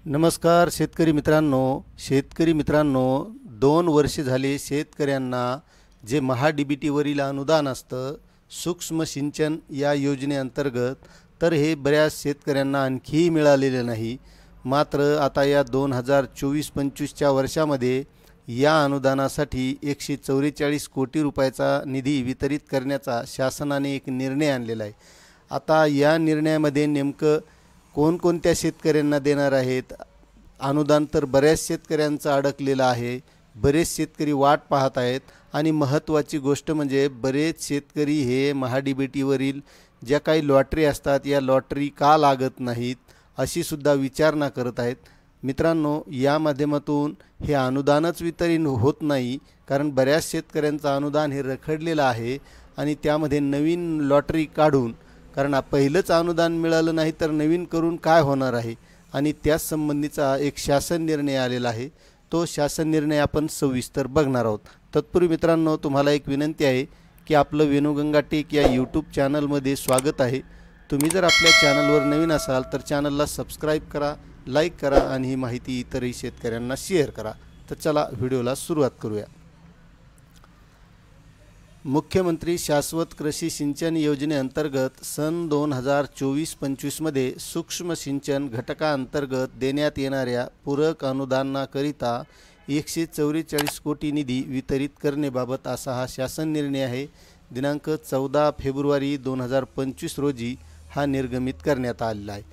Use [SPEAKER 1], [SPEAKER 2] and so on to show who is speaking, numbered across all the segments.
[SPEAKER 1] नमस्कार शेतकरी मित्रांनो 2 वर्ष झाले शेतकऱ्यांना जे महा-डी-बी-टीवरील अनुदान असतं सूक्ष्म सिंचन या योजनेअंतर्गत तर हे बऱ्याच शेतकऱ्यांना आणखीही मिळालेले नाही। मात्र आता या 2024-25च्या वर्षामध्ये या अनुदानासाठी 144 कोटी रुपयाचा निधी वितरित करण्याचा शासनाने एक निर्णय आणलेला आहे। आता या निर्णयामध्ये नेमकं कोणकोणत्या शेतकऱ्यांना देणार आहेत? अनुदान तर बऱ्याच शेतकऱ्यांचं अडकलेलं आहे, बरेच शेतकरी वाट पाहत आहेत आणि महत्त्वाची गोष्ट म्हणजे बरेच शेतकरी हे महा-डी-बी-टीवरील ज्या काही लॉटरी असतात या लॉटरी का लागत नाहीत अशी सुद्धा विचारणा करत आहेत। मित्रांनो, या माध्यमातून हे अनुदानच वितरित होत नाही, कारण बऱ्याच शेतकऱ्यांचं अनुदान हे रखडलेलं आहे आणि त्यामध्ये नवीन लॉटरी काढून, कारण पहिलंच अनुदान मिळालं नाही तर नवीन करून काय होणार आहे आणि त्याच संबंधीचा एक शासन निर्णय आलेला आहे। तो शासन निर्णय आपण सविस्तर बघणार आहोत। तत्पूर्वी मित्रांनो, तुम्हाला एक विनंती आहे की आपलं वेणुगंगा टेक या यूट्यूब चॅनलमध्ये स्वागत आहे। तुम्ही जर आपल्या चॅनलवर नवीन असाल तर चॅनलला सबस्क्राईब करा, लाईक करा आणि ही माहिती इतरही शेतकऱ्यांना शेअर करा। तर चला व्हिडिओला सुरुवात करूया। मुख्यमंत्री शाश्वत कृषी सिंचन योजनेअंतर्गत सन 2024-25 मध्ये सूक्ष्म सिंचन घटकाअंतर्गत देण्यात येणाऱ्या पूरक अनुदानाकरिता 144 कोटी निधी वितरित करण्याबाबत असा हा शासन निर्णय आहे। दिनांक 14 फेब्रुवारी 2025 रोजी हा निर्गमित करण्यात आलेला आहे।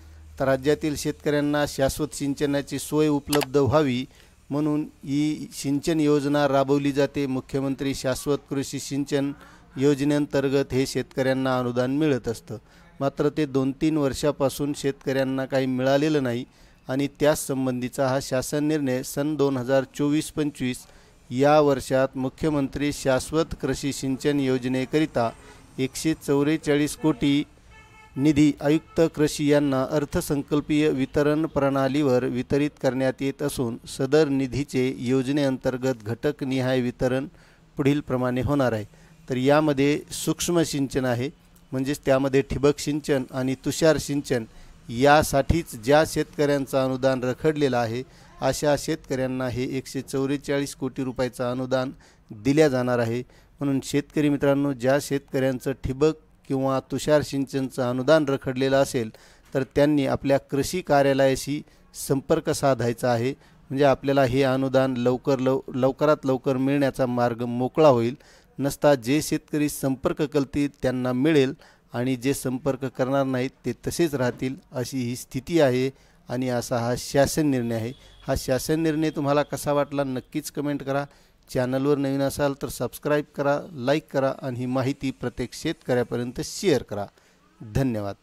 [SPEAKER 1] तर राज्यातील शेतकऱ्यांना शाश्वत सिंचनाची सोय उपलब्ध व्हावी म्हणून ही सिंचन योजना राबवली जाते। मुख्यमंत्री शाश्वत कृषी सिंचन योजनेअंतर्गत हे शेतकऱ्यांना अनुदान मिळत असतं, मात्र ते 2-3 वर्षापासून शेतकऱ्यांना काही मिळालेलं नाही आणि त्याच संबंधीचा हा शासन निर्णय सन 2024-25 या वर्षात मुख्यमंत्री शाश्वत कृषी सिंचन योजनेकरिता 144 कोटी निधी आयुक्त कृषी यांना अर्थसंकल्पीय वितरण प्रणालीवर वितरित करण्यात येत असून सदर निधीचे योजनेअंतर्गत घटकनिहाय वितरण पुढील प्रमाणे होणार आहे। तर यामध्ये सूक्ष्म सिंचन आहे, म्हणजेच त्यामध्ये ठिबक सिंचन आणि तुषार सिंचन यासाठीच ज्या शेतकऱ्यांचं अनुदान रखडलेलं आहे अशा शेतकऱ्यांना हे 144 कोटी रुपयाचं अनुदान दिल्या जाणार आहे। म्हणून शेतकरी मित्रांनो, ज्या शेतकऱ्यांचं ठिबक किंवा तुषार सिंचनचं अनुदान रखडलेलं असेल तर त्यांनी आपल्या कृषी कार्यालयाशी संपर्क साधायचा आहे, म्हणजे आपल्याला हे अनुदान लवकरात लवकर मिळण्याचा मार्ग मोकळा होईल। नसता जे शेतकरी संपर्क करतील त्यांना मिळेल आणि जे संपर्क करणार नाहीत ते तसेच राहतील, अशी ही स्थिती आहे आणि असा हा शासन निर्णय आहे। हा शासन निर्णय तुम्हाला कसा वाटला नक्कीच कमेंट करा। चॅनलवर नवीन असाल तर सबस्क्राईब करा, लाईक करा आणि ही माहिती प्रत्येक शेतकऱ्यापर्यंत शेअर करा। धन्यवाद।